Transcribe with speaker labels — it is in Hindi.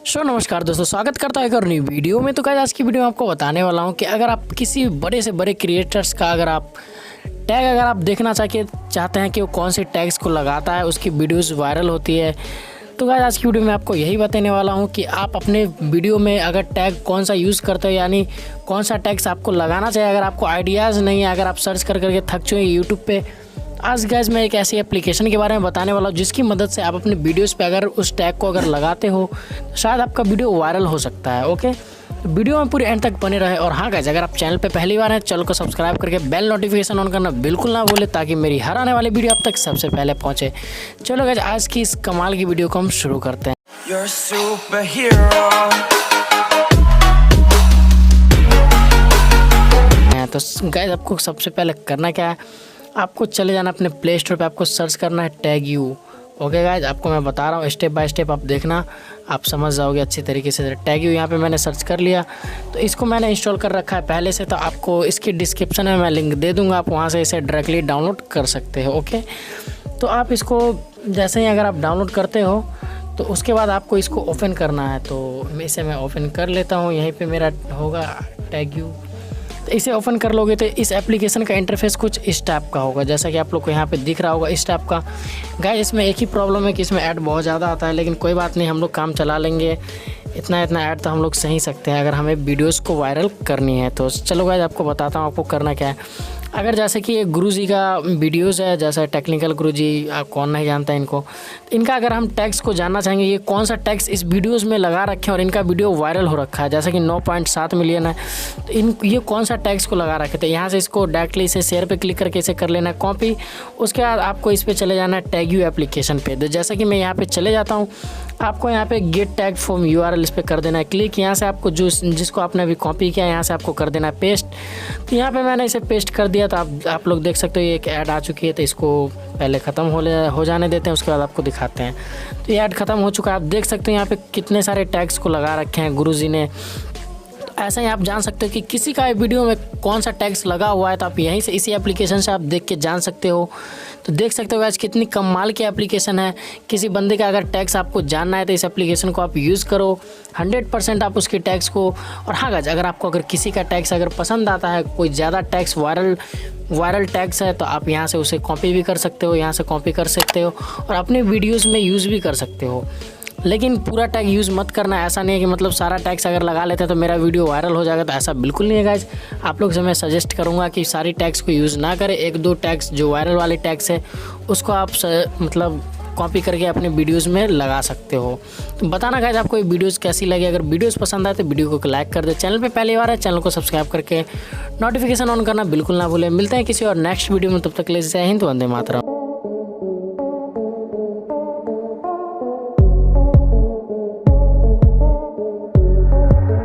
Speaker 1: नमस्कार दोस्तों, स्वागत करता हूँ एक और न्यू वीडियो में। तो गाइस आज की वीडियो में आपको बताने वाला हूँ कि अगर आप किसी बड़े से बड़े क्रिएटर्स का अगर आप देखना चाहते हैं कि वो कौन से टैग्स को लगाता है, उसकी वीडियोस वायरल होती है। तो गाइस आज की वीडियो में आपको यही बताने वाला हूँ कि आप अपने वीडियो में अगर टैग कौन सा यूज़ करते हो, यानी कौन सा टैग्स आपको लगाना चाहिए। अगर आपको आइडियाज़ नहीं है, अगर आप सर्च करके थक चुके हैं यूट्यूब पे, आज गाइस मैं एक ऐसी एप्लीकेशन के बारे में बताने वाला हूँ जिसकी मदद से आप अपने वीडियोस पे अगर उस टैग को अगर लगाते हो तो शायद आपका वीडियो वायरल हो सकता है। ओके, तो वीडियो में पूरी एंड तक बने रहे। और हाँ गाइस, अगर आप चैनल पे पहली बार हैं, चैनल को सब्सक्राइब करके बेल नोटिफिकेशन ऑन करना बिल्कुल ना भूलें, ताकि मेरी हर आने वाली वीडियो आप तक सबसे पहले पहुँचे। चलो गाइस, आज की इस कमाल की वीडियो को हम शुरू करते हैं। तो गाइस आपको सबसे पहले करना क्या है, आपको चले जाना अपने प्ले स्टोर पे, आपको सर्च करना है टैग यू। ओके गाइस, आपको मैं बता रहा हूँ स्टेप बाय स्टेप, आप देखना, आप समझ जाओगे अच्छी तरीके से। टैग यू यहाँ पे मैंने सर्च कर लिया, तो इसको मैंने इंस्टॉल कर रखा है पहले से। तो आपको इसकी डिस्क्रिप्शन में मैं लिंक दे दूँगा, आप वहाँ से इसे डायरेक्टली डाउनलोड कर सकते हो। ओके, तो आप इसको जैसे ही अगर आप डाउनलोड करते हो तो उसके बाद आपको इसको ओपन करना है। तो इसे मैं ओपन कर लेता हूँ, यहीं पर मेरा होगा टैग यू। तो इसे ओपन कर लोगे तो इस एप्लीकेशन का इंटरफेस कुछ इस टाइप का होगा, जैसा कि आप लोग को यहाँ पे दिख रहा होगा इस टाइप का। गाइस इसमें एक ही प्रॉब्लम है कि इसमें ऐड बहुत ज़्यादा आता है, लेकिन कोई बात नहीं, हम लोग काम चला लेंगे। इतना ऐड तो हम लोग सही सकते हैं अगर हमें वीडियोस को वायरल करनी है। तो चलो गाइस आपको बताता हूँ आपको करना क्या है। अगर जैसे कि ये गुरुजी का वीडियोस है, जैसे टेक्निकल गुरुजी, आप कौन नहीं जानता है इनको, इनका अगर हम टैग्स को जानना चाहेंगे, ये कौन सा टैग्स इस वीडियोस में लगा रखे हैं और इनका वीडियो वायरल हो रखा है, जैसे कि 9.7 मिलियन है, तो ये कौन सा टैग्स को लगा रखे थे। यहाँ से इसको डायरेक्टली इसे शेयर पे क्लिक करके इसे कर लेना है कॉपी। उसके बाद आपको इस पर चले जाना है टैग यू एप्लीकेशन पे। तो जैसा कि मैं यहाँ पे चले जाता हूँ, आपको यहाँ पे गेट टैग फ्रॉम URL इस पर कर देना है क्लिक। यहाँ से आपको जिसको आपने अभी कॉपी किया, यहाँ से आपको कर देना है पेस्ट। तो यहाँ पे मैंने इसे पेस्ट कर दिया। तो आप लोग देख सकते हो ये एक ऐड आ चुकी है, तो इसको पहले ख़त्म हो जाने देते हैं, उसके बाद आपको दिखाते हैं। तो ये ऐड ख़त्म हो चुका है, आप देख सकते हो यहाँ पे कितने सारे टैग्स को लगा रखे हैं गुरुजी ने। ऐसा ही आप जान सकते हो कि किसी का वीडियो में कौन सा टैग्स लगा हुआ है, तो आप यहीं से इसी एप्लीकेशन से आप देख के जान सकते हो। तो देख सकते हो आज कितनी कमाल की एप्लीकेशन है। किसी बंदे का अगर टैग्स आपको जानना है तो इस एप्लीकेशन को आप यूज़ करो, 100% आप उसके टैग्स को। और हाँ गाइस, अगर किसी का टैग्स अगर पसंद आता है, कोई ज़्यादा टैग्स वायरल टैग्स है, तो आप यहाँ से उसे कॉपी भी कर सकते हो, यहाँ से कॉपी कर सकते हो और अपने वीडियोज़ में यूज़ भी कर सकते हो। लेकिन पूरा टैग यूज़ मत करना। ऐसा नहीं है कि मतलब सारा टैग्स अगर लगा लेते हैं तो मेरा वीडियो वायरल हो जाएगा, तो ऐसा बिल्कुल नहीं है गाइस। आप लोग से मैं सजेस्ट करूंगा कि सारी टैग्स को यूज़ ना करें। 1-2 टैग्स जो वायरल वाले टैग्स है उसको आप मतलब कॉपी करके अपने वीडियोज़ में लगा सकते हो। तो बताना गाइस आपको ये वीडियोज़ कैसी लगी। अगर वीडियोज़ पसंद आए तो वीडियो को लाइक कर दे। चैनल पे पहली बार है, चैनल को सब्सक्राइब करके नोटिफिकेशन ऑन करना बिल्कुल ना भूलें। मिलते हैं किसी और नेक्स्ट वीडियो में, तब तक के लिए जय हिंद, वंदे मातरम।